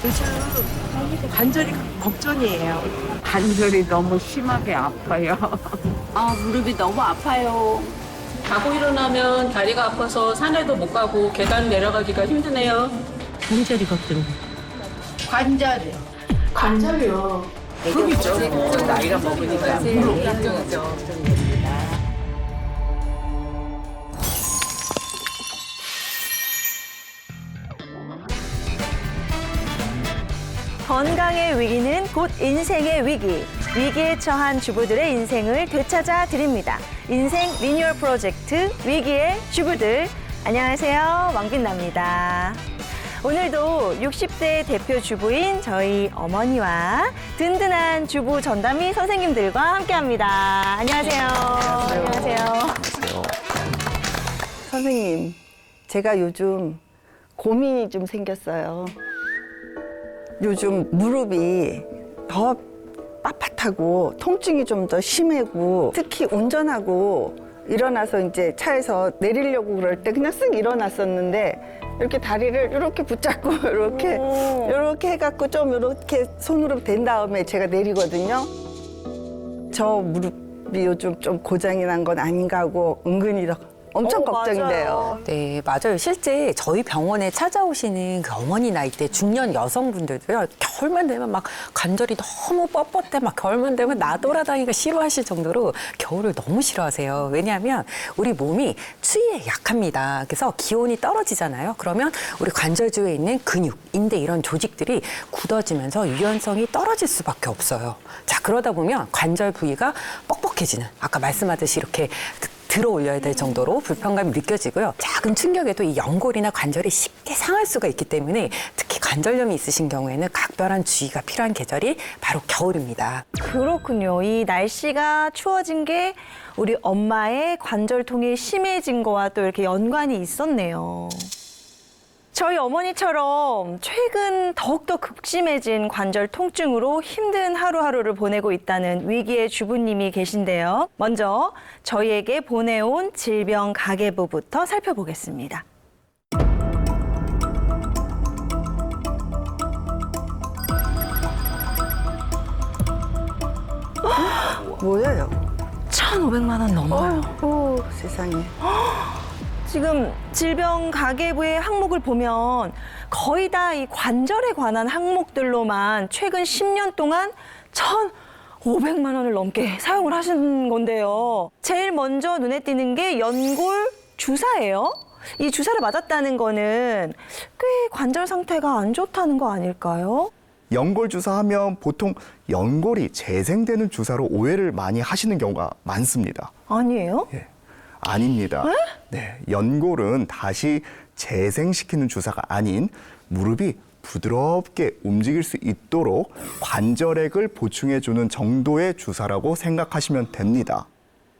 요즘 관절이 걱정이에요. 관절이 너무 심하게 아파요. 아, 무릎이 너무 아파요. 자고 일어나면 다리가 아파서 산에도 못 가고 계단 내려가기가 힘드네요. 관절이 걱정. 관절이요. 관절이요. 그렇죠. 나이가 먹으니까. 건강의 위기는 곧 인생의 위기. 위기에 처한 주부들의 인생을 되찾아 드립니다. 인생 리뉴얼 프로젝트 위기의 주부들. 안녕하세요. 왕빛나입니다. 오늘도 60대 대표 주부인 저희 어머니와 든든한 주부 전담이 선생님들과 함께합니다. 안녕하세요. 안녕하세요. 선생님, 제가 요즘 고민이 좀 생겼어요. 요즘 무릎이 더 빳빳하고 통증이 좀 더 심하고 특히 운전하고 일어나서 이제 차에서 내리려고 그럴 때 그냥 쓱 일어났었는데 이렇게 다리를 이렇게 붙잡고 이렇게 해갖고 좀 이렇게 손으로 댄 다음에 제가 내리거든요. 저 무릎이 요즘 좀 고장이 난 건 아닌가 하고 은근히 엄청 걱정돼요. 맞아요. 네, 맞아요. 실제 저희 병원에 찾아오시는 그 어머니 나이대 중년 여성분들도요, 겨울만 되면 막 관절이 너무 뻣뻣해, 막 겨울만 되면 나돌아다니기가 싫어하실 정도로 겨울을 너무 싫어하세요. 왜냐하면 우리 몸이 추위에 약합니다. 그래서 기온이 떨어지잖아요. 그러면 우리 관절 주위에 있는 근육, 인대 이런 조직들이 굳어지면서 유연성이 떨어질 수밖에 없어요. 자, 그러다 보면 관절 부위가 뻑뻑해지는, 아까 말씀하듯이 이렇게 들어 올려야 될 정도로 불편감이 느껴지고요. 작은 충격에도 이 연골이나 관절이 쉽게 상할 수가 있기 때문에 특히 관절염이 있으신 경우에는 각별한 주의가 필요한 계절이 바로 겨울입니다. 그렇군요. 이 날씨가 추워진 게 우리 엄마의 관절통이 심해진 거와 또 이렇게 연관이 있었네요. 저희 어머니처럼 최근 더욱더 극심해진 관절 통증으로 힘든 하루하루를 보내고 있다는 위기의 주부님이 계신데요. 먼저 저희에게 보내온 질병 가계부부터 살펴보겠습니다. 뭐예요? 1,500만 원 넘어요. 세상에. 지금 질병 가계부의 항목을 보면 거의 다 이 관절에 관한 항목들로만 최근 10년 동안 1,500만 원을 넘게 사용을 하신 건데요. 제일 먼저 눈에 띄는 게 연골 주사예요. 이 주사를 맞았다는 거는 꽤 관절 상태가 안 좋다는 거 아닐까요? 연골 주사하면 보통 연골이 재생되는 주사로 오해를 많이 하시는 경우가 많습니다. 아니에요? 예, 아닙니다. 네, 연골은 다시 재생시키는 주사가 아닌 무릎이 부드럽게 움직일 수 있도록 관절액을 보충해주는 정도의 주사라고 생각하시면 됩니다.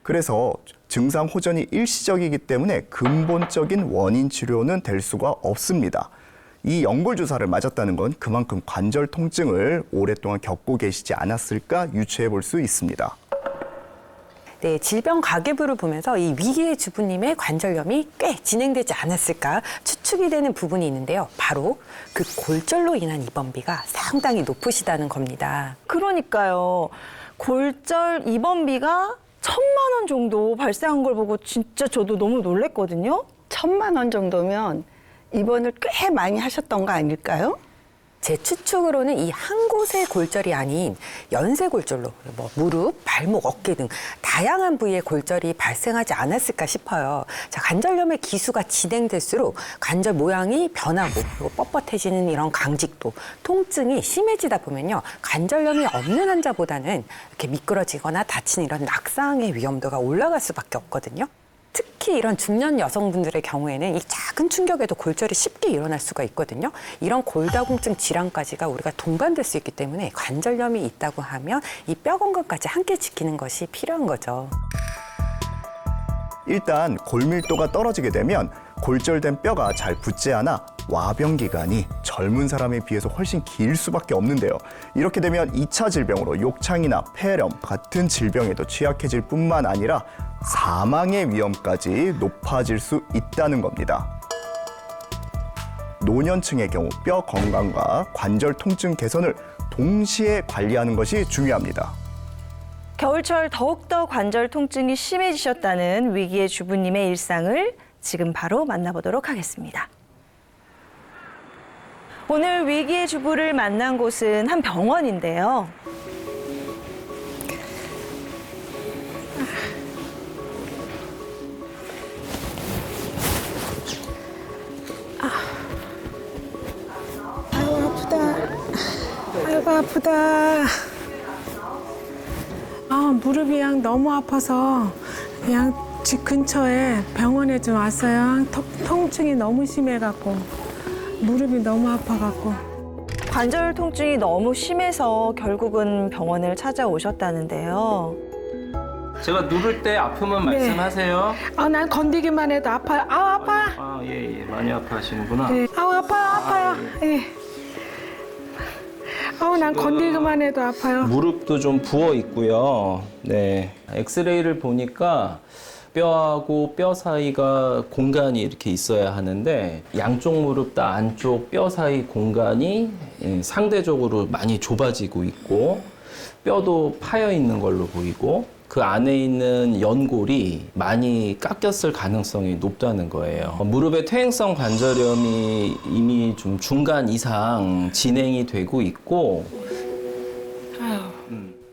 그래서 증상 호전이 일시적이기 때문에 근본적인 원인 치료는 될 수가 없습니다. 이 연골 주사를 맞았다는 건 그만큼 관절 통증을 오랫동안 겪고 계시지 않았을까 유추해 볼 수 있습니다. 네, 질병 가계부를 보면서 이 위기의 주부님의 관절염이 꽤 진행되지 않았을까 추측이 되는 부분이 있는데요. 바로 그 골절로 인한 입원비가 상당히 높으시다는 겁니다. 그러니까요. 골절 입원비가 1,000만 원 정도 발생한 걸 보고 진짜 저도 너무 놀랬거든요. 1,000만 원 정도면 입원을 꽤 많이 하셨던 거 아닐까요? 제 추측으로는 이 한 곳의 골절이 아닌 연쇄골절로 뭐 무릎, 발목, 어깨 등 다양한 부위의 골절이 발생하지 않았을까 싶어요. 자, 관절염의 기수가 진행될수록 관절 모양이 변하고 그리고 뻣뻣해지는 이런 강직도, 통증이 심해지다 보면요. 관절염이 없는 환자보다는 이렇게 미끄러지거나 다치는 이런 낙상의 위험도가 올라갈 수밖에 없거든요. 특히 이런 중년 여성분들의 경우에는 이 작은 충격에도 골절이 쉽게 일어날 수가 있거든요. 이런 골다공증 질환까지가 우리가 동반될 수 있기 때문에 관절염이 있다고 하면 이 뼈 건강까지 함께 지키는 것이 필요한 거죠. 일단 골밀도가 떨어지게 되면 골절된 뼈가 잘 붙지 않아 와병 기간이 젊은 사람에 비해서 훨씬 길 수밖에 없는데요. 이렇게 되면 2차 질병으로 욕창이나 폐렴 같은 질병에도 취약해질 뿐만 아니라 사망의 위험까지 높아질 수 있다는 겁니다. 노년층의 경우 뼈 건강과 관절 통증 개선을 동시에 관리하는 것이 중요합니다. 겨울철 더욱더 관절 통증이 심해지셨다는 위기의 주부님의 일상을 지금 바로 만나보도록 하겠습니다. 오늘 위기의 주부를 만난 곳은 한 병원인데요. 아이고 아프다. 아이고 아프다. 무릎이 그냥 너무 아파서 그냥 집 근처에 병원에 좀 왔어요. 통증이 너무 심해갖고 무릎이 너무 아파갖고. 관절 통증이 너무 심해서 결국은 병원을 찾아오셨다는데요. 제가 누를 때 아프면 네. 말씀하세요. 난 건드기만 해도 아파요. 아파. 예, 많이 아파하시는구나. 네. 아파요. 예. 난 건드기만 해도 아파요. 무릎도 좀 부어 있고요. 네. 엑스레이를 보니까 뼈하고 뼈 사이가 공간이 이렇게 있어야 하는데 양쪽 무릎 다 안쪽 뼈 사이 공간이 상대적으로 많이 좁아지고 있고 뼈도 파여 있는 걸로 보이고 그 안에 있는 연골이 많이 깎였을 가능성이 높다는 거예요. 무릎의 퇴행성 관절염이 이미 좀 중간 이상 진행이 되고 있고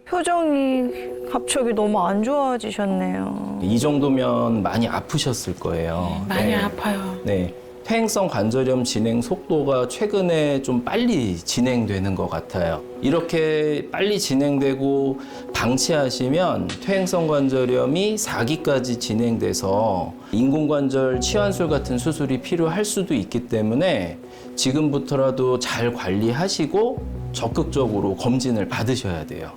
표정이 갑자기 너무 안 좋아지셨네요. 이 정도면 많이 아프셨을 거예요. 많이 아파요. 네. 퇴행성 관절염 진행 속도가 최근에 좀 빨리 진행되는 것 같아요. 이렇게 빨리 진행되고 방치하시면 퇴행성 관절염이 4기까지 진행돼서 인공관절 치환술 같은 수술이 필요할 수도 있기 때문에 지금부터라도 잘 관리하시고 적극적으로 검진을 받으셔야 돼요.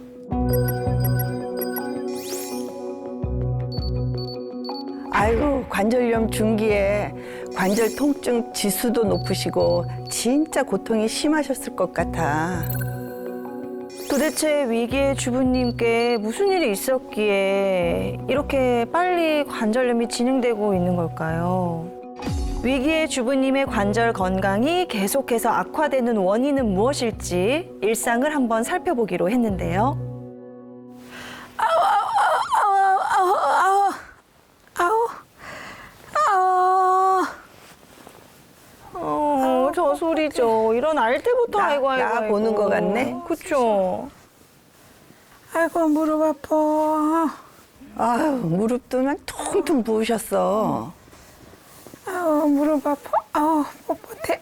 아이고, 관절염 중기에 관절 통증 지수도 높으시고 진짜 고통이 심하셨을 것 같아. 도대체 위기의 주부님께 무슨 일이 있었기에 이렇게 빨리 관절염이 진행되고 있는 걸까요? 위기의 주부님의 관절 건강이 계속해서 악화되는 원인은 무엇일지 일상을 한번 살펴보기로 했는데요. 저 소리죠. 일어날 때부터 아이고. 나 보는 것 같네. 그쵸? 아이고 무릎 아파. 아유, 무릎도 막 퉁퉁 부으셨어. 무릎 아파. 뻣뻣해.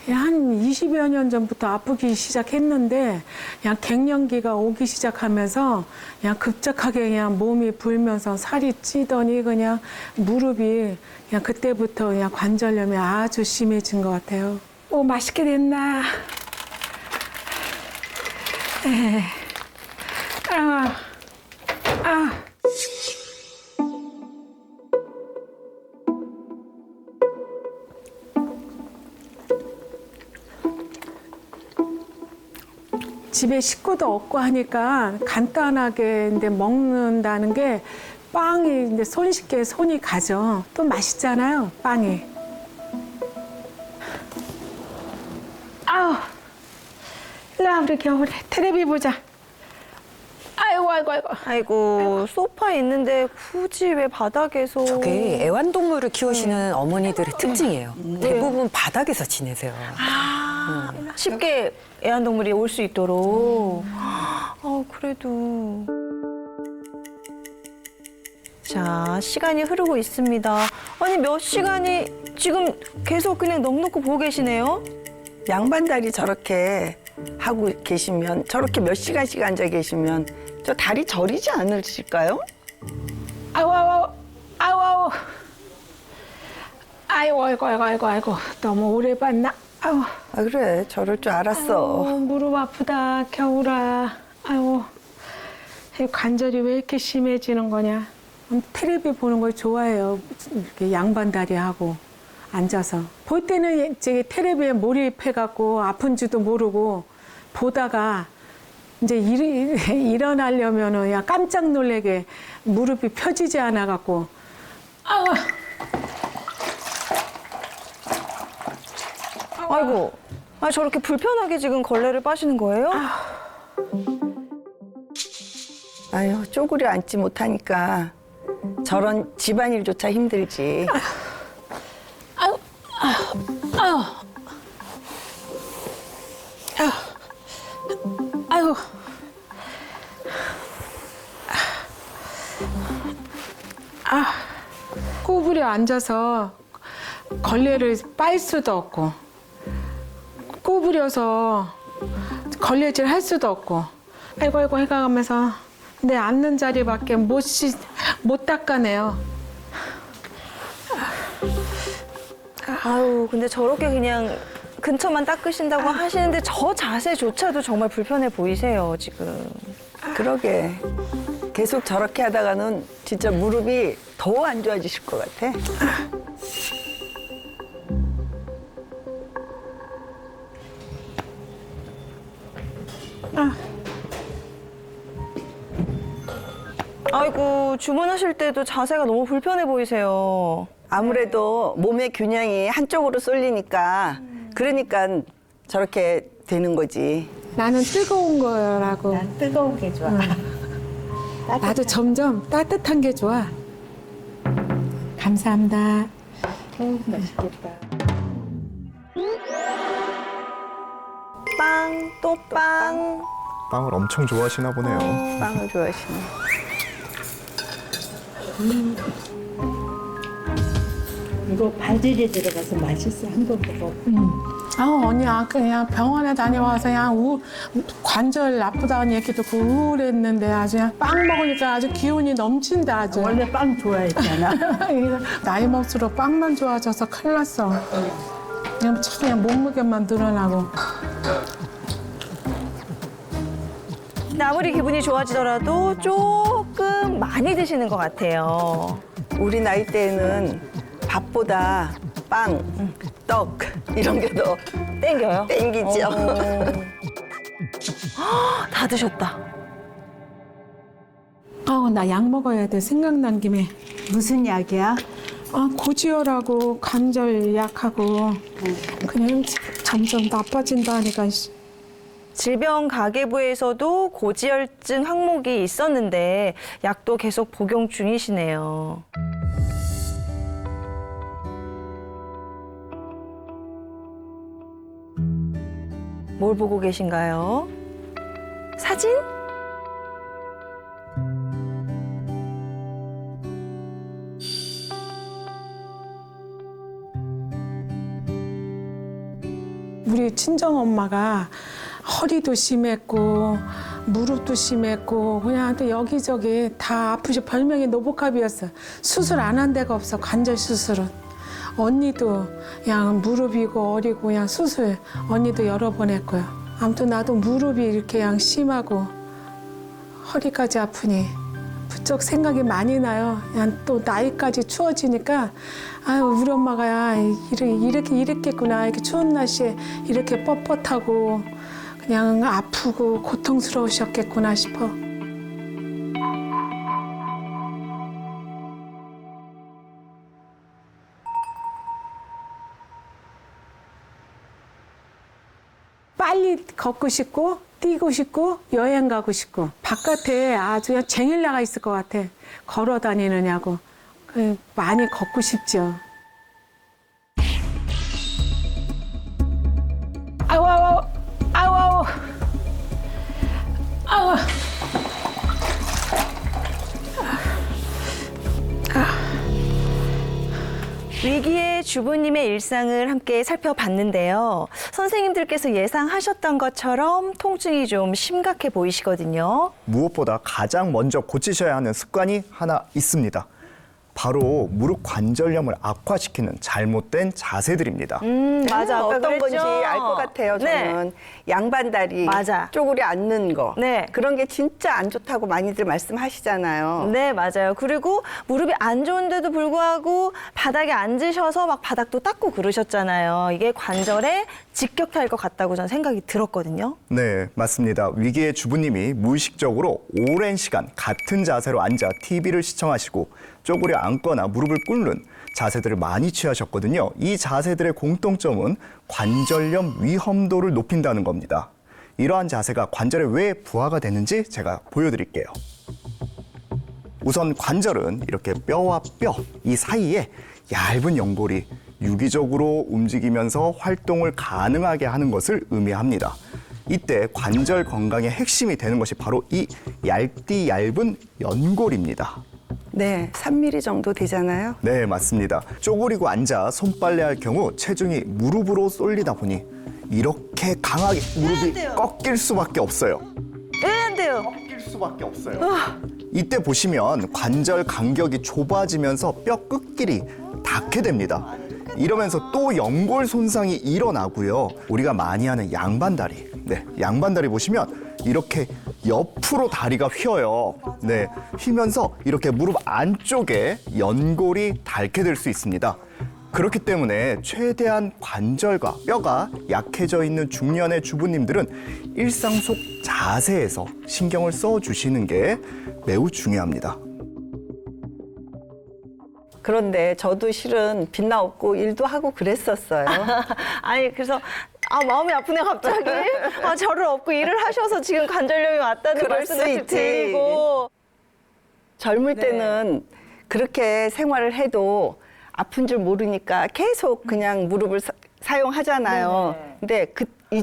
한 20여 년 전부터 아프기 시작했는데 그냥 갱년기가 오기 시작하면서 그냥 급작하게 그냥 몸이 불면서 살이 찌더니 그냥 무릎이 그냥 그때부터 그냥 관절염이 아주 심해진 것 같아요. 맛있게 됐나? 집에 식구도 없고 하니까 간단하게 이제 먹는다는 게 빵이 이제 손쉽게 손이 가죠. 또 맛있잖아요, 빵이. 일로 와, 우리 겨울에 텔레비 보자. 아이고, 소파에 있는데 굳이 왜 바닥에서. 저게 애완동물을 키우시는 어머니들의 특징이에요. 대부분 바닥에서 지내세요. 쉽게 애완동물이 올 수 있도록. 그래도. 자, 시간이 흐르고 있습니다. 아니, 몇 시간이 지금 계속 그냥 넋놓고 보고 계시네요? 양반다리 저렇게 하고 계시면, 저렇게 몇 시간씩 앉아 계시면 저 다리 저리지 않으실까요? 아이고. 너무 오래 봤나? 아, 그래. 저럴 줄 알았어. 무릎 아프다, 겨울아. 이 관절이 왜 이렇게 심해지는 거냐? 텔레비 보는 걸 좋아해요. 이렇게 양반다리 하고 앉아서. 볼 때는 이제 텔레비에 몰입해갖고 아픈지도 모르고 보다가 이제 일어나려면은 그냥 깜짝 놀래게 무릎이 펴지지 않아갖고. 아이고, 아, 저렇게 불편하게 지금 걸레를 빠시는 거예요? 아유, 쪼그려 앉지 못하니까 저런 집안일조차 힘들지. 아이고. 구부려 앉아서 걸레를 빨 수도 없고, 구부려서 걸레질 할 수도 없고, 아이고 해가면서 내 앉는 자리밖에 못 닦아내요. 아유, 근데 저렇게 그냥 근처만 닦으신다고 하시는데 저 자세조차도 정말 불편해 보이세요, 지금. 그러게. 계속 저렇게 하다가는 진짜 무릎이 더 안 좋아지실 것 같아. 아이고, 주문하실 때도 자세가 너무 불편해 보이세요. 아무래도 몸의 균형이 한쪽으로 쏠리니까 그러니까 저렇게 되는 거지. 나는 뜨거운 거라고. 난 뜨거운 게 좋아. 나도 점점 따뜻한 게 좋아. 감사합니다. 맛있겠다. 빵, 또 빵. 빵을 엄청 좋아하시나 보네요. 빵을 좋아하시네. 이거 바질이 들어가서 맛있어. 한번 먹어. 언니 아까 그냥 병원에 다녀와서 그냥 관절 나쁘다는 얘기 듣고 우울했는데 아주 그냥 빵 먹으니까 아주 기운이 넘친다 아주. 원래 빵 좋아했잖아. 나이 먹수록 빵만 좋아져서 큰일 났어. 그냥 몸무게만 늘어나고. 근데 아무리 기분이 좋아지더라도 조금 많이 드시는 것 같아요. 우리 나이 때는 밥보다 빵, 떡 이런 게 더 땡겨요? 땡기죠. 다 드셨다. 나 약 먹어야 돼. 생각난 김에. 무슨 약이야? 고지혈하고 관절 약하고 그냥 점점 나빠진다 하니까. 질병가계부에서도 고지혈증 항목이 있었는데 약도 계속 복용 중이시네요. 뭘 보고 계신가요? 사진? 우리 친정엄마가 허리도 심했고 무릎도 심했고 그냥 또 여기저기 다 아프시 별명이 노복합이었어. 수술 안 한 데가 없어. 관절 수술은. 언니도 그냥 무릎이고 어리고 그냥 수술 언니도 여러 번 했고요. 아무튼 나도 무릎이 이렇게 그냥 심하고 허리까지 아프니 부쩍 생각이 많이 나요. 그냥 또 나이까지 추워지니까 아유 우리 엄마가 야, 이렇게 이랬겠구나. 이렇게 추운 날씨에 이렇게 뻣뻣하고 그냥 아프고 고통스러우셨겠구나 싶어. 빨리 걷고 싶고 뛰고 싶고 여행 가고 싶고 바깥에 아주 그냥 쟁일 나가 있을 것 같아. 걸어 다니느냐고. 많이 걷고 싶죠. 아우 아우 아우 아우 아우. 위기의 주부님의 일상을 함께 살펴봤는데요. 선생님들께서 예상하셨던 것처럼 통증이 좀 심각해 보이시거든요. 무엇보다 가장 먼저 고치셔야 하는 습관이 하나 있습니다. 바로 무릎 관절염을 악화시키는 잘못된 자세들입니다. 맞아. 아까 어떤 그랬죠? 건지 알 것 같아요. 저는 네. 양반다리 맞아. 쪼그려 앉는 거 네. 그런 게 진짜 안 좋다고 많이들 말씀하시잖아요. 네, 맞아요. 그리고 무릎이 안 좋은데도 불구하고 바닥에 앉으셔서 막 바닥도 닦고 그러셨잖아요. 이게 관절에 직격탄일 것 같다고 저는 생각이 들었거든요. 네, 맞습니다. 위기의 주부님이 무의식적으로 오랜 시간 같은 자세로 앉아 TV를 시청하시고 쪼그려 앉거나 무릎을 꿇는 자세들을 많이 취하셨거든요. 이 자세들의 공통점은 관절염 위험도를 높인다는 겁니다. 이러한 자세가 관절에 왜 부하가 되는지 제가 보여드릴게요. 우선 관절은 이렇게 뼈와 뼈 이 사이에 얇은 연골이 유기적으로 움직이면서 활동을 가능하게 하는 것을 의미합니다. 이때 관절 건강의 핵심이 되는 것이 바로 이 얇디 얇은 연골입니다. 네, 3mm 정도 되잖아요. 네, 맞습니다. 쪼그리고 앉아 손빨래 할 경우 체중이 무릎으로 쏠리다 보니 이렇게 강하게 무릎이 꺾일 수밖에 없어요. 왜 안 돼요? 꺾일 수밖에 없어요. 이때 보시면 관절 간격이 좁아지면서 뼈 끝길이 닿게 됩니다. 이러면서 또 연골 손상이 일어나고요. 우리가 많이 하는 양반다리. 네, 양반다리 보시면 이렇게 옆으로 다리가 휘어요. 네, 휘면서 이렇게 무릎 안쪽에 연골이 닳게 될 수 있습니다. 그렇기 때문에 최대한 관절과 뼈가 약해져 있는 중년의 주부님들은 일상 속 자세에서 신경을 써주시는 게 매우 중요합니다. 그런데 저도 실은 빛나 없고 일도 하고 그랬었어요. 아니 그래서 마음이 아프네 갑자기. 저를 업고 일을 하셔서 지금 관절염이 왔다는 그럴 수 말씀을 있지. 드리고. 젊을 때는 그렇게 생활을 해도 아픈 줄 모르니까 계속 그냥 무릎을 사용하잖아요. 근데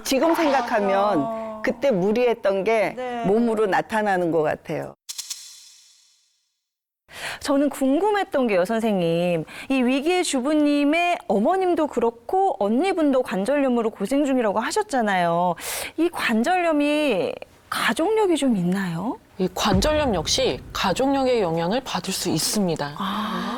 지금 생각하면 그때 무리했던 게 몸으로 나타나는 것 같아요. 저는 궁금했던 게요, 선생님. 이 위기의 주부님의 어머님도 그렇고 언니분도 관절염으로 고생 중이라고 하셨잖아요. 이 관절염이 가족력이 좀 있나요? 이 관절염 역시 가족력의 영향을 받을 수 있습니다.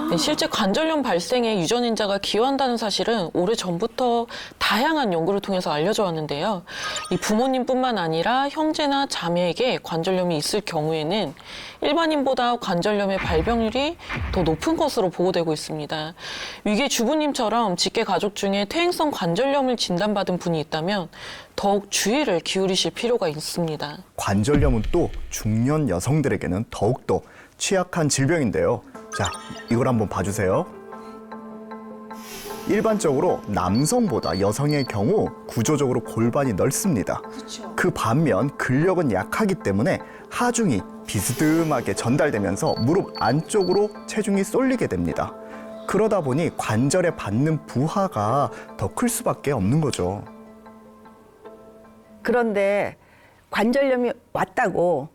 네, 실제 관절염 발생에 유전인자가 기여한다는 사실은 오래전부터 다양한 연구를 통해서 알려져 왔는데요. 이 부모님뿐만 아니라 형제나 자매에게 관절염이 있을 경우에는 일반인보다 관절염의 발병률이 더 높은 것으로 보고되고 있습니다. 위기의 주부님처럼 직계 가족 중에 퇴행성 관절염을 진단받은 분이 있다면 더욱 주의를 기울이실 필요가 있습니다. 관절염은 또 중년 여성들에게는 더욱더 취약한 질병인데요. 자, 이걸 한번 봐주세요. 일반적으로 남성보다 여성의 경우 구조적으로 골반이 넓습니다. 그 반면 근력은 약하기 때문에 하중이 비스듬하게 전달되면서 무릎 안쪽으로 체중이 쏠리게 됩니다. 그러다 보니 관절에 받는 부하가 더 클 수밖에 없는 거죠. 그런데 관절염이 왔다고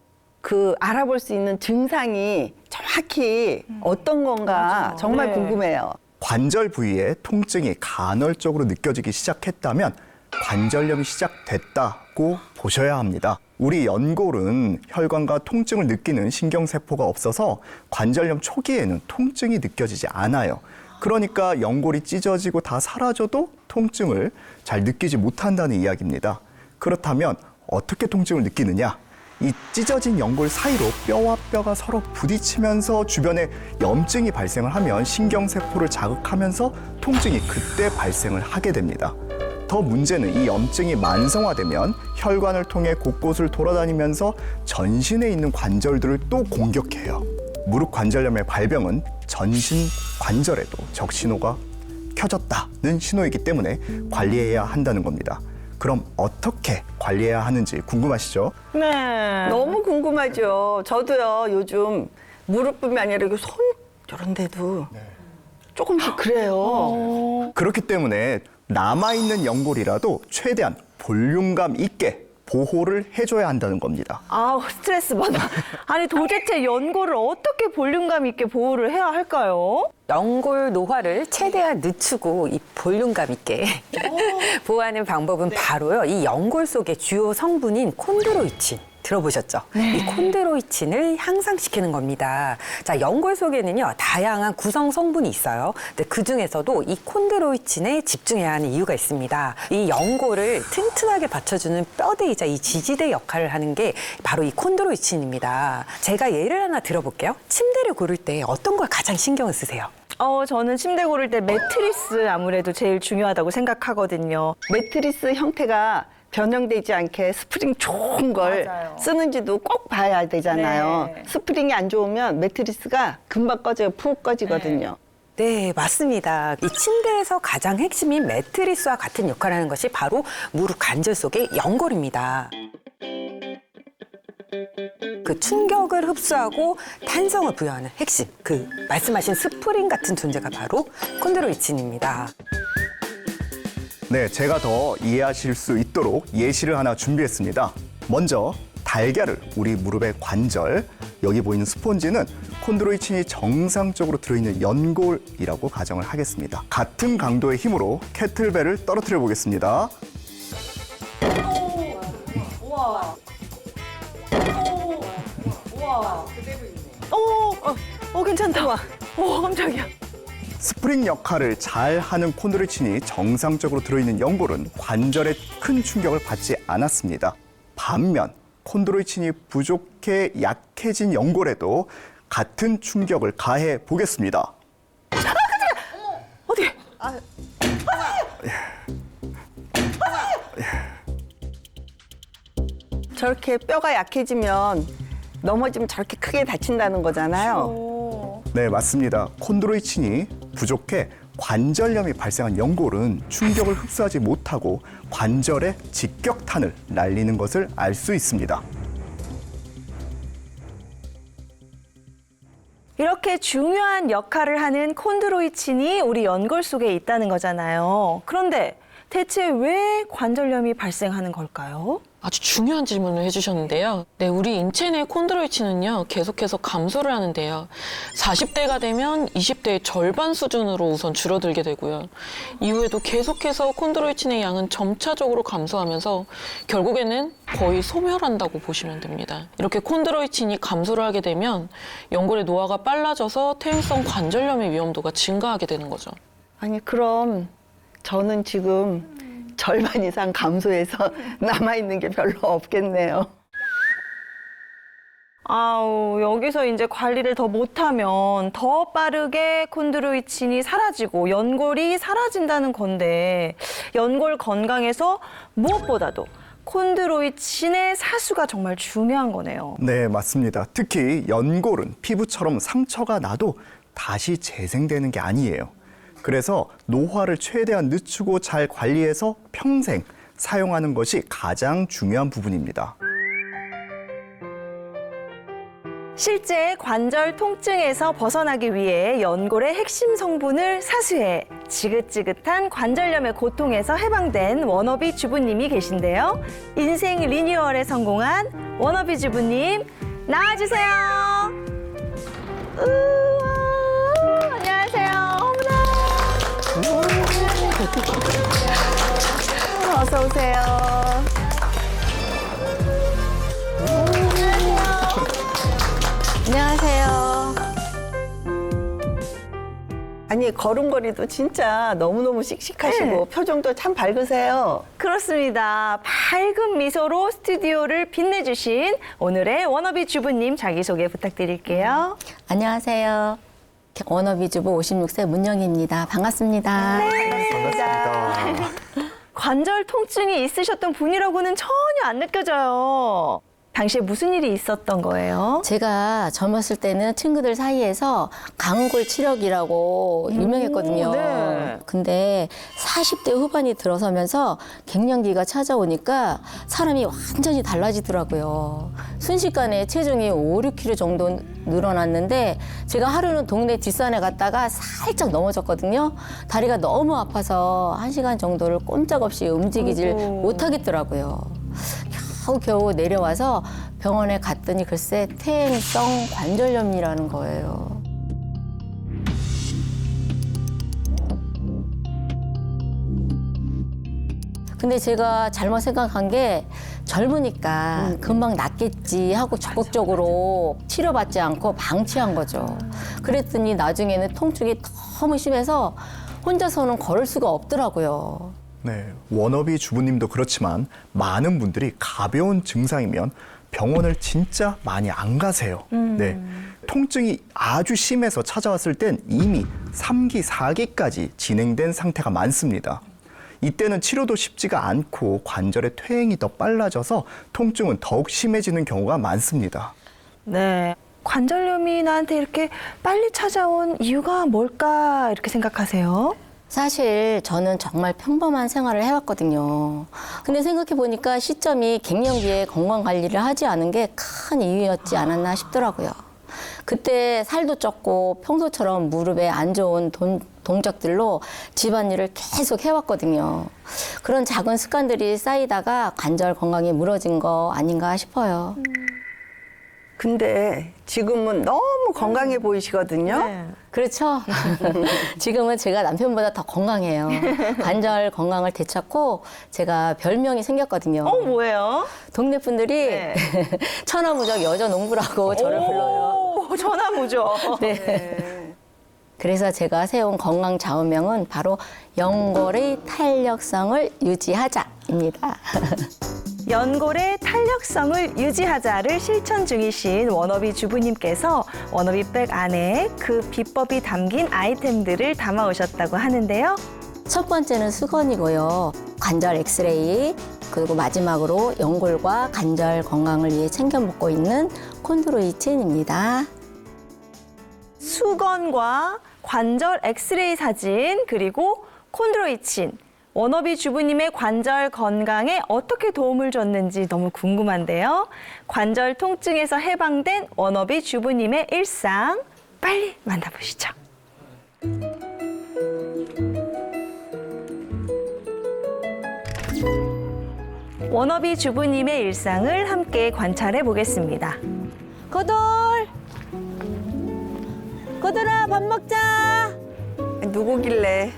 알아볼 수 있는 증상이 정확히 어떤 건가 정말 궁금해요. 관절 부위에 통증이 간헐적으로 느껴지기 시작했다면 관절염이 시작됐다고 보셔야 합니다. 우리 연골은 혈관과 통증을 느끼는 신경세포가 없어서 관절염 초기에는 통증이 느껴지지 않아요. 그러니까 연골이 찢어지고 다 사라져도 통증을 잘 느끼지 못한다는 이야기입니다. 그렇다면 어떻게 통증을 느끼느냐? 이 찢어진 연골 사이로 뼈와 뼈가 서로 부딪히면서 주변에 염증이 발생을 하면 신경세포를 자극하면서 통증이 그때 발생을 하게 됩니다. 더 문제는 이 염증이 만성화되면 혈관을 통해 곳곳을 돌아다니면서 전신에 있는 관절들을 또 공격해요. 무릎 관절염의 발병은 전신 관절에도 적신호가 켜졌다는 신호이기 때문에 관리해야 한다는 겁니다. 그럼 어떻게 관리해야 하는지 궁금하시죠? 네. 너무 궁금하죠. 저도요, 요즘 무릎뿐만 아니라 손 이런 데도 조금씩 그래요. 그렇기 때문에 남아있는 연골이라도 최대한 볼륨감 있게 보호를 해줘야 한다는 겁니다. 스트레스 받아. 아니 도대체 연골을 어떻게 볼륨감 있게 보호를 해야 할까요? 연골 노화를 최대한 늦추고 이 볼륨감 있게 보호하는 방법은 바로요. 이 연골 속의 주요 성분인 콘드로이친. 들어보셨죠? 이 콘드로이친을 향상시키는 겁니다. 자, 연골 속에는요, 다양한 구성 성분이 있어요. 근데 그 중에서도 이 콘드로이친에 집중해야 하는 이유가 있습니다. 이 연골을 튼튼하게 받쳐주는 뼈대이자 이 지지대 역할을 하는 게 바로 이 콘드로이친입니다. 제가 예를 하나 들어볼게요. 침대를 고를 때 어떤 걸 가장 신경을 쓰세요? 저는 침대 고를 때 매트리스 아무래도 제일 중요하다고 생각하거든요. 매트리스 형태가 변형되지 않게 스프링 좋은 걸 맞아요. 쓰는지도 꼭 봐야 되잖아요. 네. 스프링이 안 좋으면 매트리스가 금방 꺼져요. 푹 꺼지거든요. 네, 맞습니다. 이 침대에서 가장 핵심인 매트리스와 같은 역할을 하는 것이 바로 무릎 관절 속의 연골입니다. 그 충격을 흡수하고 탄성을 부여하는 핵심, 그 말씀하신 스프링 같은 존재가 바로 콘드로이친입니다. 네, 제가 더 이해하실 수 있도록 예시를 하나 준비했습니다. 먼저 달걀을 우리 무릎의 관절, 여기 보이는 스폰지는 콘드로이친이 정상적으로 들어있는 연골이라고 가정을 하겠습니다. 같은 강도의 힘으로 캐틀벨을 떨어뜨려 보겠습니다. 괜찮다. 오, 깜짝이야. 스프링 역할을 잘 하는 콘드로이친이 정상적으로 들어있는 연골은 관절에 큰 충격을 받지 않았습니다. 반면 콘드로이친이 부족해 약해진 연골에도 같은 충격을 가해 보겠습니다. 어디? 저렇게 뼈가 약해지면 넘어지면 저렇게 크게 다친다는 거잖아요. 네, 맞습니다. 콘드로이친이 부족해 관절염이 발생한 연골은 충격을 흡수하지 못하고 관절에 직격탄을 날리는 것을 알 수 있습니다. 이렇게 중요한 역할을 하는 콘드로이친이 우리 연골 속에 있다는 거잖아요. 그런데 대체 왜 관절염이 발생하는 걸까요? 아주 중요한 질문을 해주셨는데요. 네, 우리 인체 내 콘드로이친은요, 계속해서 감소를 하는데요. 40대가 되면 20대의 절반 수준으로 우선 줄어들게 되고요. 이후에도 계속해서 콘드로이친의 양은 점차적으로 감소하면서 결국에는 거의 소멸한다고 보시면 됩니다. 이렇게 콘드로이친이 감소를 하게 되면 연골의 노화가 빨라져서 퇴행성 관절염의 위험도가 증가하게 되는 거죠. 아니, 그럼 저는 지금 절반 이상 감소해서 남아있는 게 별로 없겠네요. 아우, 여기서 이제 관리를 더 못하면 더 빠르게 콘드로이친이 사라지고 연골이 사라진다는 건데, 연골 건강에서 무엇보다도 콘드로이친의 사수가 정말 중요한 거네요. 네, 맞습니다. 특히 연골은 피부처럼 상처가 나도 다시 재생되는 게 아니에요. 그래서 노화를 최대한 늦추고 잘 관리해서 평생 사용하는 것이 가장 중요한 부분입니다. 실제 관절 통증에서 벗어나기 위해 연골의 핵심 성분을 사수해 지긋지긋한 관절염의 고통에서 해방된 워너비 주부님이 계신데요. 인생 리뉴얼에 성공한 워너비 주부님 나와주세요. 우와, 안녕하세요. 어머나. 어서 오세요. 안녕하세요. 아니, 걸음걸이도 진짜 너무너무 씩씩하시고 네. 표정도 참 밝으세요. 그렇습니다. 밝은 미소로 스튜디오를 빛내주신 오늘의 워너비 주부님 자기소개 부탁드릴게요. 안녕하세요. 워너비 주부 56세 문영희입니다. 반갑습니다. 반갑습니다. 관절 통증이 있으셨던 분이라고는 전혀 안 느껴져요. 당시에 무슨 일이 있었던 거예요? 제가 젊었을 때는 친구들 사이에서 강골 치력이라고 유명했거든요. 네. 근데 40대 후반이 들어서면서 갱년기가 찾아오니까 사람이 완전히 달라지더라고요. 순식간에 체중이 5, 6kg 정도 늘어났는데 제가 하루는 동네 뒷산에 갔다가 살짝 넘어졌거든요. 다리가 너무 아파서 1시간 정도를 꼼짝없이 움직이질 못하겠더라고요. 겨우 내려와서 병원에 갔더니 글쎄 퇴행성 관절염이라는 거예요. 근데 제가 잘못 생각한 게 젊으니까 금방 낫겠지 하고 적극적으로 치료받지 않고 방치한 거죠. 그랬더니 나중에는 통증이 너무 심해서 혼자서는 걸을 수가 없더라고요. 네, 워너비 주부님도 그렇지만 많은 분들이 가벼운 증상이면 병원을 진짜 많이 안 가세요. 네, 통증이 아주 심해서 찾아왔을 땐 이미 3기, 4기까지 진행된 상태가 많습니다. 이때는 치료도 쉽지가 않고 관절의 퇴행이 더 빨라져서 통증은 더욱 심해지는 경우가 많습니다. 네. 관절염이 나한테 이렇게 빨리 찾아온 이유가 뭘까 이렇게 생각하세요? 사실 저는 정말 평범한 생활을 해왔거든요. 근데 생각해보니까 시점이 갱년기에 건강관리를 하지 않은 게 큰 이유였지 않았나 싶더라고요. 그때 살도 쪘고 평소처럼 무릎에 안 좋은 동작들로 집안일을 계속 해왔거든요. 그런 작은 습관들이 쌓이다가 관절 건강이 무너진 거 아닌가 싶어요. 근데 지금은 너무 건강해 보이시거든요. 네. 그렇죠? 지금은 제가 남편보다 더 건강해요. 관절 건강을 되찾고 제가 별명이 생겼거든요. 뭐예요? 동네 분들이 네. 천하무적 여자농부라고 저를 불러요. 전화무죠. 네. 그래서 제가 세운 건강 좌우명은 바로 연골의 탄력성을 유지하자입니다. 연골의 탄력성을 유지하자를 실천 중이신 워너비 주부님께서 워너비백 안에 그 비법이 담긴 아이템들을 담아오셨다고 하는데요. 첫 번째는 수건이고요. 관절 엑스레이, 그리고 마지막으로 연골과 관절 건강을 위해 챙겨 먹고 있는 콘드로이틴입니다. 수건과 관절 엑스레이 사진 그리고 콘드로이친. 워너비 주부님의 관절 건강에 어떻게 도움을 줬는지 너무 궁금한데요. 관절 통증에서 해방된 워너비 주부님의 일상 빨리 만나보시죠. 워너비 주부님의 일상을 함께 관찰해 보겠습니다. 거돌! 거돌아, 밥 먹자! 누구길래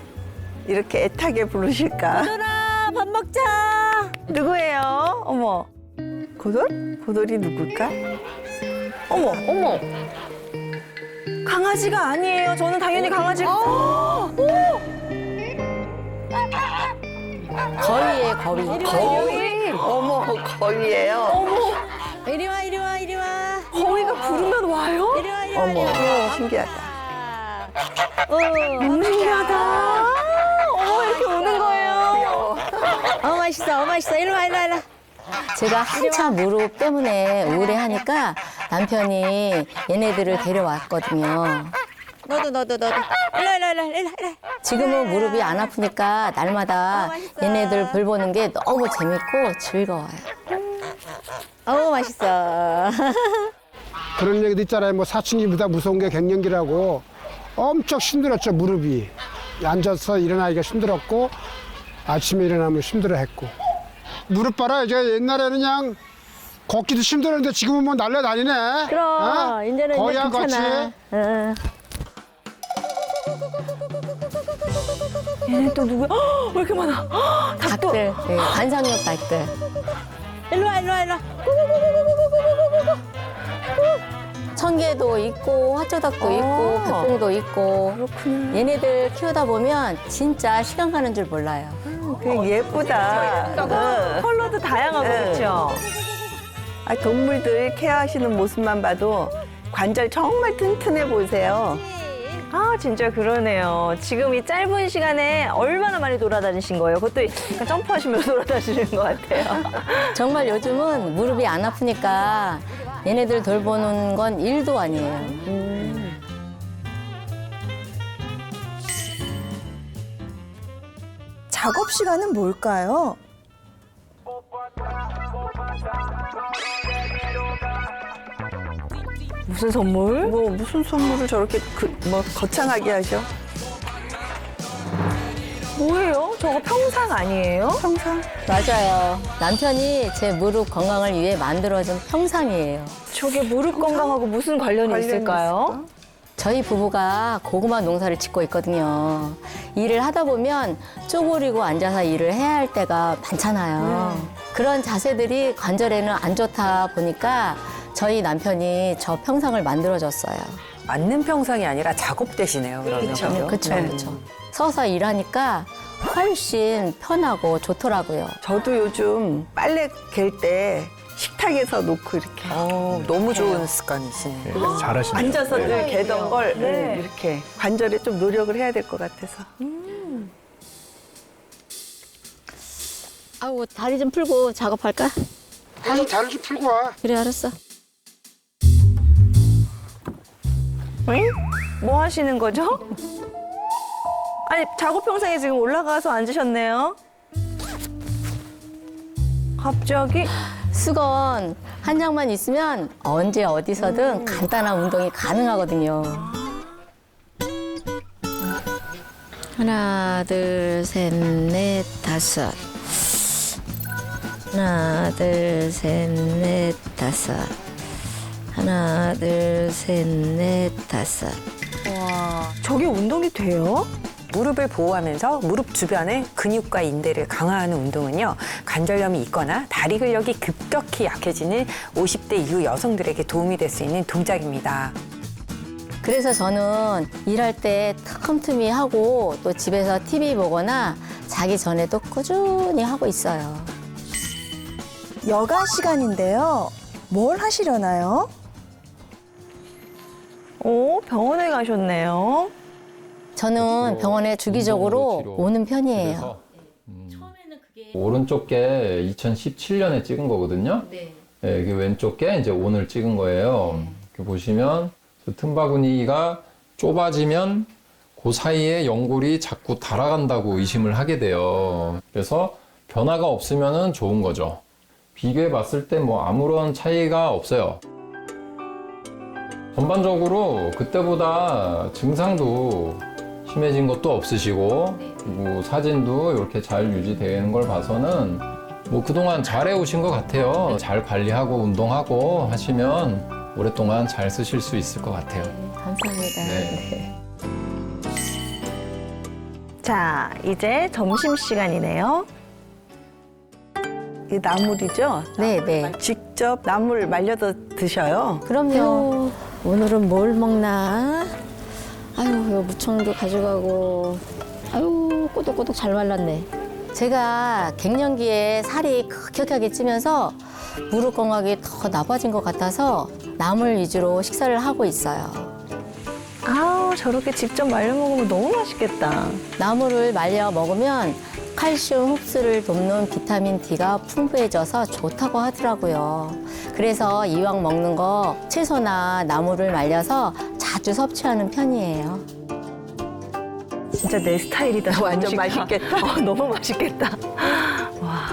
이렇게 애타게 부르실까? 거돌아, 밥 먹자! 누구예요? 어머. 고돌? 고돌이 누굴까? 어머, 어머. 강아지가 아니에요. 저는 당연히 강아지. 거위예요, 거위. 거위? 어머, 거위예요. 이리 와, 이리 와, 이리 와. 거위가 부르면 와요? 이리 와, 이리 와. 어머, 신기하다. 너무 신기하다. 어머, 이렇게 오는 거예요. 맛있어, 맛있어. 이리 와, 이리 와, 이리 와. 제가 한참 무릎 때문에 우울해하니까 남편이 얘네들을 데려왔거든요. 너도. 일로 와, 일로 와. 지금은 무릎이 안 아프니까 날마다 얘네들 볼 보는 게 너무 재밌고 즐거워요. 맛있어. 그런 얘기도 있잖아요. 뭐 사춘기보다 무서운 게 갱년기라고. 엄청 힘들었죠, 무릎이. 앉아서 일어나기가 힘들었고 아침에 일어나면 힘들어했고. 무릎 봐라. 이제 옛날에는 그냥 걷기도 힘들었는데 지금은 뭐 날려다니네. 그럼 이제는 거야, 이제 괜찮아. 응. 얘네 또 누구야? 왜 이렇게 많아? 닭도. 닭들, 네, 관상용 닭들. 일로 와. 청개도 있고 화초닭도 있고 백봉도 있고. 그렇구나. 얘네들 키우다 보면 진짜 시간 가는 줄 몰라요. 예쁘다. 컬러도 다양하고 그렇죠? 동물들 케어하시는 모습만 봐도 관절 정말 튼튼해 보이세요. 진짜 그러네요. 지금 이 짧은 시간에 얼마나 많이 돌아다니신 거예요? 그것도 약간 점프하시면서 돌아다니시는 것 같아요. 정말 요즘은 무릎이 안 아프니까 얘네들 돌보는 건 일도 아니에요. 작업 시간은 뭘까요? 무슨 선물? 무슨 선물을 저렇게 거창하게 하셔? 뭐예요? 저거 평상 아니에요? 평상? 맞아요. 남편이 제 무릎 건강을 위해 만들어준 평상이에요. 저게 무릎 건강하고 무슨 관련이 있을까요? 저희 부부가 고구마 농사를 짓고 있거든요. 일을 하다 보면 쪼그리고 앉아서 일을 해야 할 때가 많잖아요. 그런 자세들이 관절에는 안 좋다 보니까 저희 남편이 저 평상을 만들어줬어요. 맞는 평상이 아니라 작업대시네요. 그러면. 그렇죠. 서서 일하니까 훨씬 편하고 좋더라고요. 저도 요즘 빨래 갤 때 식탁에서 놓고 이렇게. 너무 좋은 습관이시네요. 잘하시네요. 앉아서 늘 개던 걸 네. 이렇게 관절에 좀 노력을 해야 될 것 같아서. 아우 다리 좀 풀고 작업할까? 가서 다리 좀 풀고 와. 그래 알았어. 응? 뭐 하시는 거죠? 아니 작업 평상에 지금 올라가서 앉으셨네요. 갑자기 수건 한 장만 있으면 언제 어디서든 간단한 운동이 가능하거든요. 하나, 둘, 셋, 넷, 다섯. 하나, 둘, 셋, 넷, 다섯. 하나, 둘, 셋, 넷, 다섯. 와, 저게 운동이 돼요? 무릎을 보호하면서 무릎 주변의 근육과 인대를 강화하는 운동은요, 관절염이 있거나 다리 근력이 급격히 약해지는 50대 이후 여성들에게 도움이 될 수 있는 동작입니다. 그래서 저는 일할 때 틈틈이 하고 또 집에서 TV 보거나 자기 전에도 꾸준히 하고 있어요. 여가 시간인데요. 뭘 하시려나요? 오, 병원에 가셨네요. 저는 병원에 주기적으로 오는 편이에요. 오른쪽 게 2017년에 찍은 거거든요. 네. 네, 이게 왼쪽 게 이제 오늘 찍은 거예요. 이렇게 보시면 틈바구니가 좁아지면 그 사이에 연골이 자꾸 달아간다고 의심을 하게 돼요. 그래서 변화가 없으면은 좋은 거죠. 비교해 봤을 때 뭐 아무런 차이가 없어요. 전반적으로 그때보다 증상도 심해진 것도 없으시고, 뭐 사진도 이렇게 잘 유지되는 걸 봐서는 뭐 그동안 잘 해오신 것 같아요. 잘 관리하고 운동하고 하시면 오랫동안 잘 쓰실 수 있을 것 같아요. 감사합니다. 네. 자, 이제 점심시간이네요. 이 나물이죠? 네, 네. 직접 나물 말려서 드셔요? 그럼요. 오늘은 뭘 먹나? 아유, 요 무청도 가져가고. 아유, 꼬독꼬독 잘 말랐네. 제가 갱년기에 살이 급격하게 찌면서 무릎 건강이 더 나빠진 것 같아서 나물 위주로 식사를 하고 있어요. 아우, 저렇게 직접 말려 먹으면 너무 맛있겠다. 나물을 말려 먹으면 칼슘 흡수를 돕는 비타민 D가 풍부해져서 좋다고 하더라고요. 그래서 이왕 먹는 거 채소나 나물을 말려서 자주 섭취하는 편이에요. 진짜 내 스타일이다. 완전 음식. 맛있겠다. 너무 맛있겠다. 와.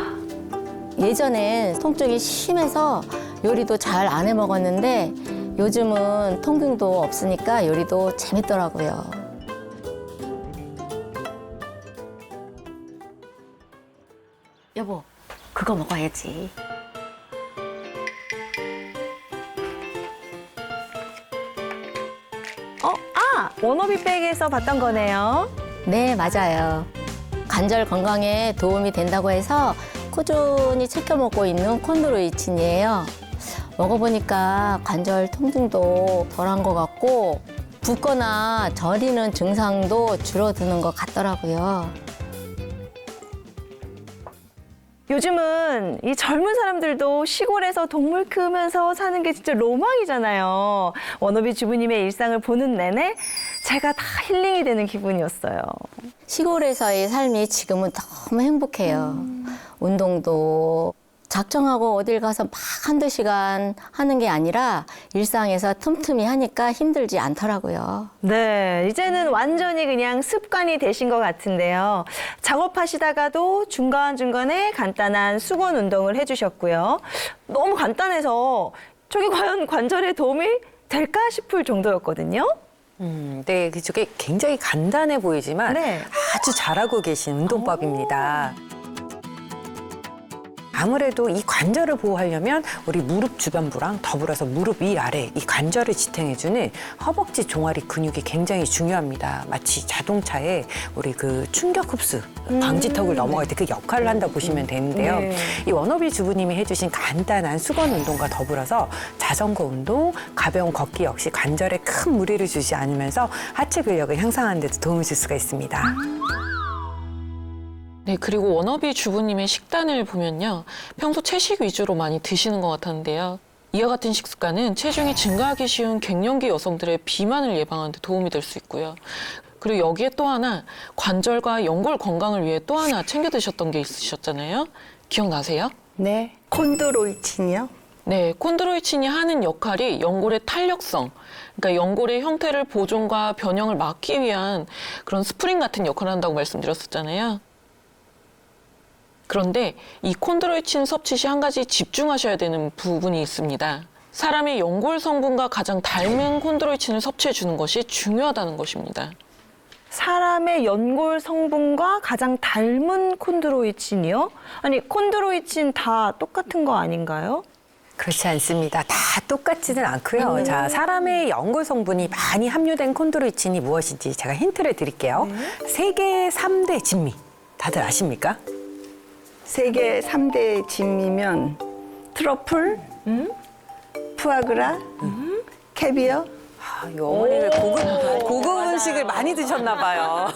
예전엔 통증이 심해서 요리도 잘 안 해 먹었는데 요즘은 통증도 없으니까 요리도 재밌더라고요. 여보, 그거 먹어야지. 워너비백에서 봤던 거네요. 네, 맞아요. 관절 건강에 도움이 된다고 해서 꾸준히 챙겨 먹고 있는 콘드로이친이에요. 먹어보니까 관절 통증도 덜한 것 같고 붓거나 저리는 증상도 줄어드는 것 같더라고요. 요즘은 이 젊은 사람들도 시골에서 동물 키우면서 사는 게 진짜 로망이잖아요. 워너비 주부님의 일상을 보는 내내 제가 다 힐링이 되는 기분이었어요. 시골에서의 삶이 지금은 너무 행복해요. 운동도 작정하고 어딜 가서 막 한두 시간 하는 게 아니라 일상에서 틈틈이 하니까 힘들지 않더라고요. 네, 이제는 완전히 그냥 습관이 되신 것 같은데요. 작업하시다가도 중간중간에 간단한 수건 운동을 해주셨고요. 너무 간단해서 저게 과연 관절에 도움이 될까 싶을 정도였거든요. 네, 그게 굉장히 간단해 보이지만 네. 아주 잘하고 계신 운동법입니다. 아무래도 이 관절을 보호하려면 우리 무릎 주변부랑 더불어서 무릎 위아래 이 관절을 지탱해주는 허벅지 종아리 근육이 굉장히 중요합니다. 마치 자동차에 우리 그 충격 흡수 방지턱을 넘어갈 때 그 역할을 한다고 보시면 되는데요. 네. 이 워너비 주부님이 해주신 간단한 수건 운동과 더불어서 자전거 운동, 가벼운 걷기 역시 관절에 큰 무리를 주지 않으면서 하체 근력을 향상하는 데도 도움을 줄 수가 있습니다. 네, 그리고 워너비 주부님의 식단을 보면요. 평소 채식 위주로 많이 드시는 것 같았는데요. 이와 같은 식습관은 체중이 증가하기 쉬운 갱년기 여성들의 비만을 예방하는 데 도움이 될 수 있고요. 그리고 여기에 또 하나 관절과 연골 건강을 위해 또 하나 챙겨 드셨던 게 있으셨잖아요. 기억나세요? 네. 콘드로이친이요? 네, 콘드로이친이 하는 역할이 연골의 탄력성, 그러니까 연골의 형태를 보존과 변형을 막기 위한 그런 스프링 같은 역할을 한다고 말씀드렸었잖아요. 그런데 이 콘드로이친 섭취 시 한 가지 집중하셔야 되는 부분이 있습니다. 사람의 연골 성분과 가장 닮은 콘드로이친을 섭취해 주는 것이 중요하다는 것입니다. 사람의 연골 성분과 가장 닮은 콘드로이친이요? 아니, 콘드로이친 다 똑같은 거 아닌가요? 그렇지 않습니다. 다 똑같지는 않고요. 자, 사람의 연골 성분이 많이 함유된 콘드로이친이 무엇인지 제가 힌트를 드릴게요. 세계 3대 진미. 다들 아십니까? 세계 3대 진미면 트러플, 푸아그라, 캐비어. 이 어머니는 고급 음식을 많이 드셨나 봐요.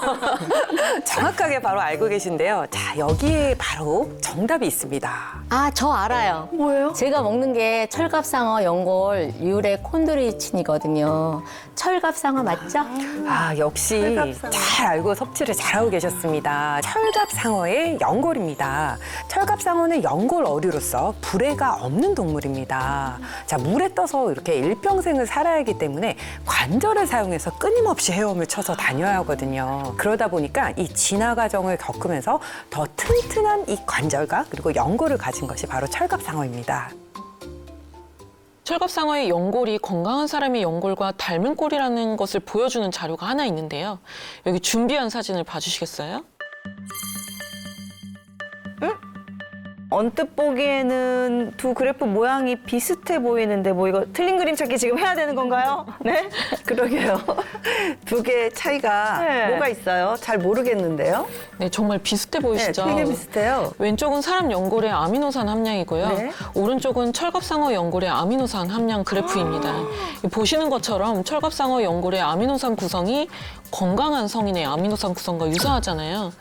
정확하게 바로 알고 계신데요. 자, 여기에 바로 정답이 있습니다. 아, 저 알아요. 뭐예요? 제가 먹는 게 철갑상어 연골 유래 콘드로이친이거든요. 철갑상어 맞죠? 아, 역시 철갑상어. 잘 알고 섭취를 잘하고 계셨습니다. 철갑상어의 연골입니다. 철갑상어는 연골 어류로서 불해가 없는 동물입니다. 자, 물에 떠서 이렇게 일평생을 살아야 하기 때문에 관절을 사용해서 끊임없이 헤엄을 쳐서 다녀야 하거든요. 그러다 보니까 이 진화 과정을 겪으면서 더 튼튼한 이 관절과 그리고 연골을 가진 것이 바로 철갑상어입니다. 철갑상어의 연골이 건강한 사람의 연골과 닮은 꼴이라는 것을 보여주는 자료가 하나 있는데요. 여기 준비한 사진을 봐주시겠어요? 언뜻 보기에는 두 그래프 모양이 비슷해 보이는데 뭐 이거 틀린 그림 찾기 지금 해야 되는 건가요? 네? 그러게요. 두 개의 차이가 네. 뭐가 있어요? 잘 모르겠는데요. 네, 정말 비슷해 보이시죠? 네, 되게 비슷해요. 왼쪽은 사람 연골의 아미노산 함량이고요. 네. 오른쪽은 철갑상어 연골의 아미노산 함량 그래프입니다. 보시는 것처럼 철갑상어 연골의 아미노산 구성이 건강한 성인의 아미노산 구성과 유사하잖아요.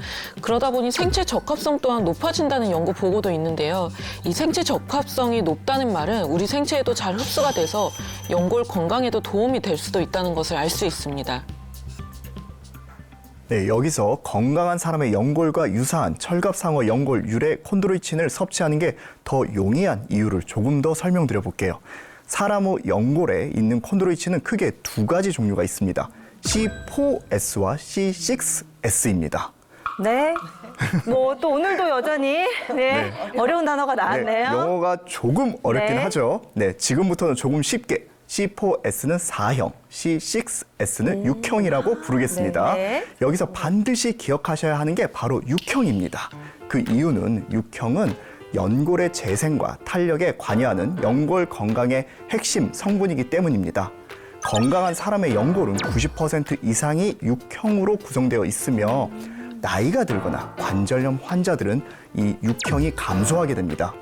그러다 보니 생체 적합성 또한 높아진다는 연구 보고도 있는데요. 이 생체 적합성이 높다는 말은 우리 생체에도 잘 흡수가 돼서 연골 건강에도 도움이 될 수도 있다는 것을 알 수 있습니다. 네, 여기서 건강한 사람의 연골과 유사한 철갑상어 연골 유래 콘드로이친을 섭취하는 게 더 용이한 이유를 조금 더 설명드려 볼게요. 사람의 연골에 있는 콘드로이친은 크게 두 가지 종류가 있습니다. C4S와 C6S입니다. 네. 뭐 또 오늘도 여전히 네. 어려운 단어가 나왔네요. 네, 영어가 조금 어렵긴 네. 하죠. 네, 지금부터는 조금 쉽게 C4S는 4형, C6S는 6형이라고 부르겠습니다. 네. 여기서 반드시 기억하셔야 하는 게 바로 6형입니다. 그 이유는 6형은 연골의 재생과 탄력에 관여하는 연골 건강의 핵심 성분이기 때문입니다. 건강한 사람의 연골은 90% 이상이 6형으로 구성되어 있으며 나이가 들거나 관절염 환자들은 이 6형이 감소하게 됩니다.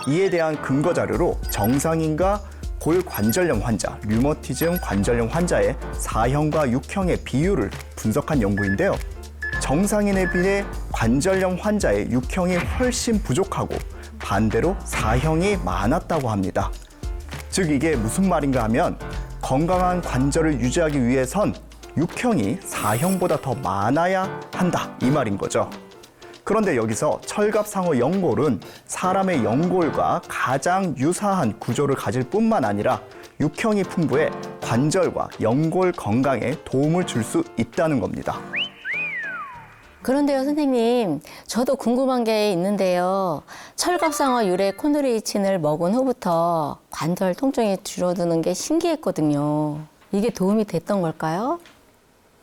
이에 대한 근거 자료로 정상인과 골관절염 환자, 류머티즘 관절염 환자의 4형과 6형의 비율을 분석한 연구인데요. 정상인에 비해 관절염 환자의 6형이 훨씬 부족하고 반대로 4형이 많았다고 합니다. 즉 이게 무슨 말인가 하면 건강한 관절을 유지하기 위해선 6형이 4형보다 더 많아야 한다 이 말인 거죠. 그런데 여기서 철갑상어 연골은 사람의 연골과 가장 유사한 구조를 가질 뿐만 아니라 6형이 풍부해 관절과 연골 건강에 도움을 줄 수 있다는 겁니다. 그런데요, 선생님, 저도 궁금한 게 있는데요. 철갑상어 유래 콘드로이친을 먹은 후부터 관절 통증이 줄어드는 게 신기했거든요. 이게 도움이 됐던 걸까요?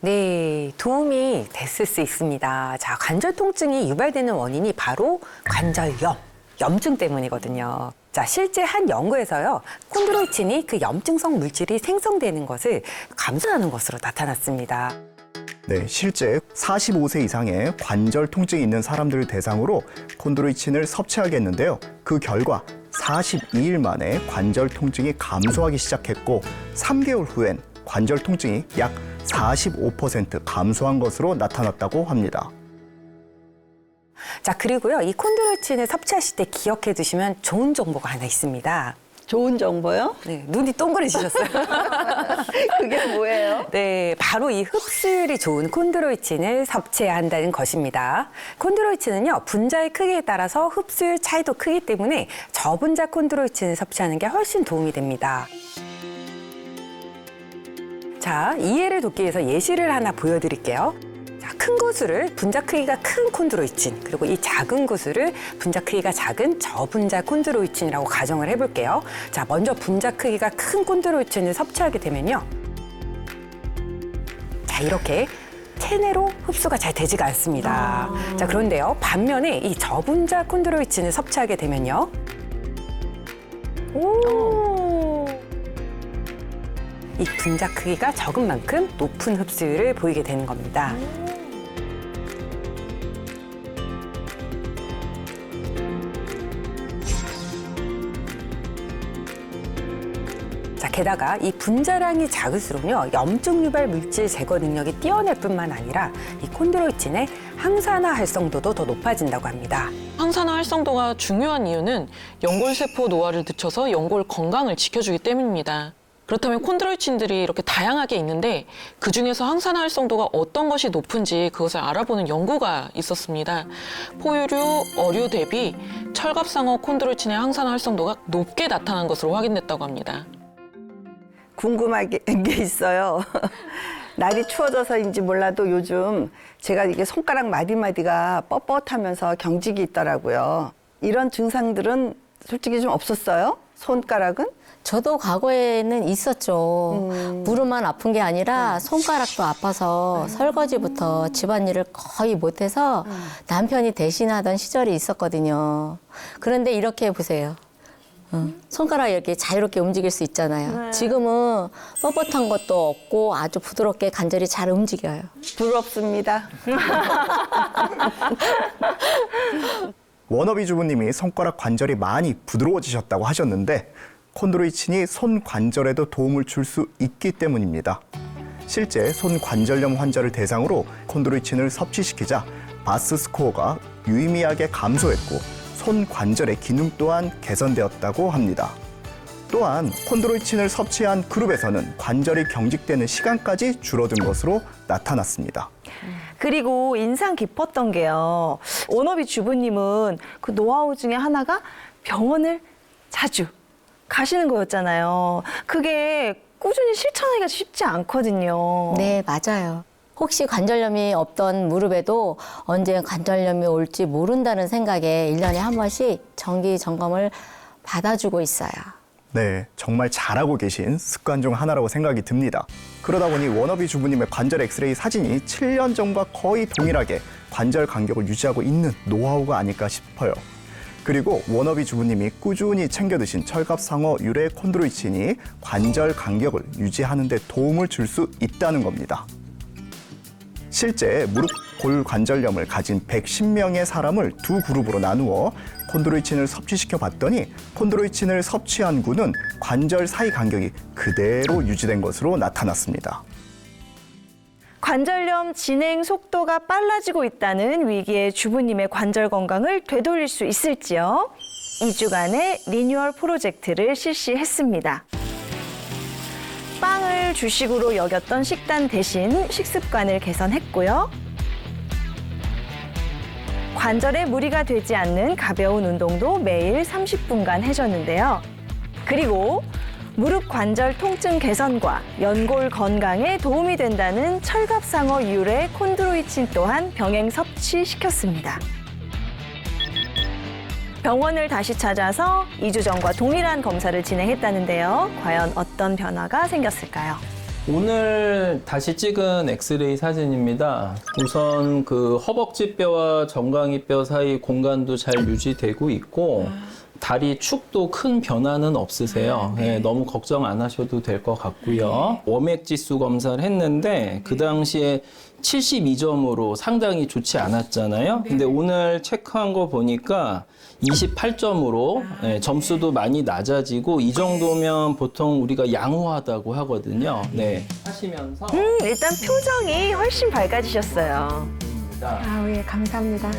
네, 도움이 됐을 수 있습니다. 자, 관절 통증이 유발되는 원인이 바로 관절염, 염증 때문이거든요. 자, 실제 한 연구에서요, 콘드로이친이 그 염증성 물질이 생성되는 것을 감소하는 것으로 나타났습니다. 네, 실제 45세 이상의 관절 통증이 있는 사람들을 대상으로 콘드로이친을 섭취하게 했는데요. 그 결과 42일 만에 관절 통증이 감소하기 시작했고 3개월 후엔 관절 통증이 약 45% 감소한 것으로 나타났다고 합니다. 자, 그리고요, 이 콘드로이친을 섭취하실 때 기억해 두시면 좋은 정보가 하나 있습니다. 좋은 정보요? 네, 눈이 동그래지셨어요. 그게 뭐예요? 네, 바로 이 흡수율이 좋은 콘드로이친을 섭취해야 한다는 것입니다. 콘드로이친은요, 분자의 크기에 따라서 흡수율 차이도 크기 때문에 저분자 콘드로이친을 섭취하는 게 훨씬 도움이 됩니다. 자, 이해를 돕기 위해서 예시를 하나 보여드릴게요. 자, 큰 구슬을 분자 크기가 큰 콘드로이친, 그리고 이 작은 구슬을 분자 크기가 작은 저분자 콘드로이친이라고 가정을 해볼게요. 자, 먼저 분자 크기가 큰 콘드로이친을 섭취하게 되면요. 자, 이렇게 체내로 흡수가 잘 되지가 않습니다. 자, 그런데요, 반면에 이 저분자 콘드로이친을 섭취하게 되면요. 이 분자 크기가 적은 만큼 높은 흡수율을 보이게 되는 겁니다. 자, 게다가 이 분자량이 작을수록요, 염증 유발 물질 제거 능력이 뛰어날 뿐만 아니라 이 콘드로이친의 항산화 활성도도 더 높아진다고 합니다. 항산화 활성도가 중요한 이유는 연골세포 노화를 늦춰서 연골 건강을 지켜주기 때문입니다. 그렇다면 콘드로이친들이 이렇게 다양하게 있는데 그중에서 항산화 활성도가 어떤 것이 높은지 그것을 알아보는 연구가 있었습니다. 포유류, 어류 대비 철갑상어 콘드로이친의 항산화 활성도가 높게 나타난 것으로 확인됐다고 합니다. 궁금한 게 있어요. 날이 추워져서인지 몰라도 요즘 제가 이게 손가락 마디마디가 뻣뻣하면서 경직이 있더라고요. 이런 증상들은 솔직히 좀 없었어요? 손가락은? 저도 과거에는 있었죠. 무릎만 아픈 게 아니라 손가락도 아파서 설거지부터 집안일을 거의 못해서 남편이 대신하던 시절이 있었거든요. 그런데 이렇게 보세요. 손가락이 이렇게 자유롭게 움직일 수 있잖아요. 지금은 뻣뻣한 것도 없고 아주 부드럽게 관절이 잘 움직여요. 부럽습니다. 워너비 주부님이 손가락 관절이 많이 부드러워지셨다고 하셨는데 콘드로이친이 손 관절에도 도움을 줄 수 있기 때문입니다. 실제 손 관절염 환자를 대상으로 콘드로이친을 섭취시키자 바스 스코어가 유의미하게 감소했고 손 관절의 기능 또한 개선되었다고 합니다. 또한 콘드로이친을 섭취한 그룹에서는 관절이 경직되는 시간까지 줄어든 것으로 나타났습니다. 그리고 인상 깊었던 게요. 워너비 주부님은 그 노하우 중에 하나가 병원을 자주 가시는 거였잖아요. 그게 꾸준히 실천하기가 쉽지 않거든요. 네, 맞아요. 혹시 관절염이 없던 무릎에도 언제 관절염이 올지 모른다는 생각에 1년에 한 번씩 정기 점검을 받아주고 있어요. 네, 정말 잘하고 계신 습관 중 하나라고 생각이 듭니다. 그러다 보니 워너비 주부님의 관절 엑스레이 사진이 7년 전과 거의 동일하게 관절 간격을 유지하고 있는 노하우가 아닐까 싶어요. 그리고 워너비 주부님이 꾸준히 챙겨 드신 철갑상어 유래 콘드로이친이 관절 간격을 유지하는 데 도움을 줄 수 있다는 겁니다. 실제 무릎 골 관절염을 가진 110명의 사람을 두 그룹으로 나누어 콘드로이친을 섭취시켜 봤더니 콘드로이친을 섭취한 구는 관절 사이 간격이 그대로 유지된 것으로 나타났습니다. 관절염 진행 속도가 빨라지고 있다는 위기의 주부님의 관절 건강을 되돌릴 수 있을지요? 2주간의 리뉴얼 프로젝트를 실시했습니다. 빵을 주식으로 여겼던 식단 대신 식습관을 개선했고요. 관절에 무리가 되지 않는 가벼운 운동도 매일 30분간 해줬는데요. 그리고 무릎 관절 통증 개선과 연골 건강에 도움이 된다는 철갑상어 유래 콘드로이친 또한 병행 섭취시켰습니다. 병원을 다시 찾아서 2주 전과 동일한 검사를 진행했다는데요. 과연 어떤 변화가 생겼을까요? 오늘 다시 찍은 엑스레이 사진입니다. 우선 그 허벅지 뼈와 정강이 뼈 사이 공간도 잘 유지되고 있고 다리 축도 큰 변화는 없으세요. 네, 너무 걱정 안 하셔도 될 것 같고요. 워맥 지수 검사를 했는데 그 당시에 72점으로 상당히 좋지 않았잖아요. 근데 오늘 체크한 거 보니까 28점으로 점수도 많이 낮아지고 이 정도면 보통 우리가 양호하다고 하거든요. 네. 하시면서 일단 표정이 훨씬 밝아지셨어요. 예, 감사합니다.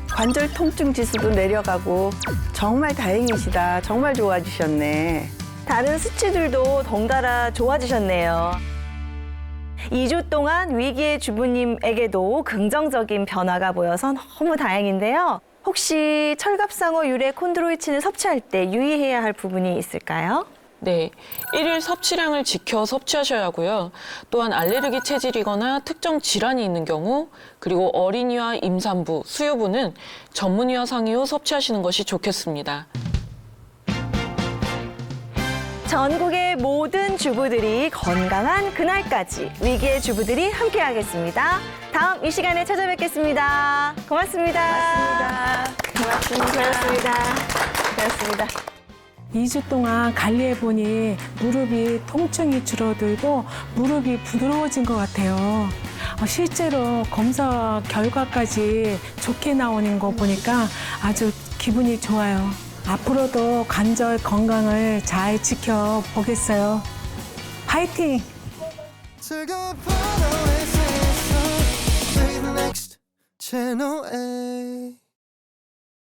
관절 통증 지수도 내려가고 정말 다행이시다. 정말 좋아지셨네. 다른 수치들도 덩달아 좋아지셨네요. 2주 동안 위기의 주부님에게도 긍정적인 변화가 보여서 너무 다행인데요. 혹시 철갑상어 유래 콘드로이친을 섭취할 때 유의해야 할 부분이 있을까요? 네, 1일 섭취량을 지켜 섭취하셔야 하고요. 또한 알레르기 체질이거나 특정 질환이 있는 경우, 그리고 어린이와 임산부, 수유부는 전문의와 상의 후 섭취하시는 것이 좋겠습니다. 전국의 모든 주부들이 건강한 그날까지 위기의 주부들이 함께하겠습니다. 다음 이 시간에 찾아뵙겠습니다. 고맙습니다. 고맙습니다. 2주 동안 관리해보니 무릎이 통증이 줄어들고 무릎이 부드러워진 것 같아요. 실제로 검사 결과까지 좋게 나오는 거 보니까 아주 기분이 좋아요. 앞으로도 관절 건강을 잘 지켜보겠어요. 파이팅! 즐거운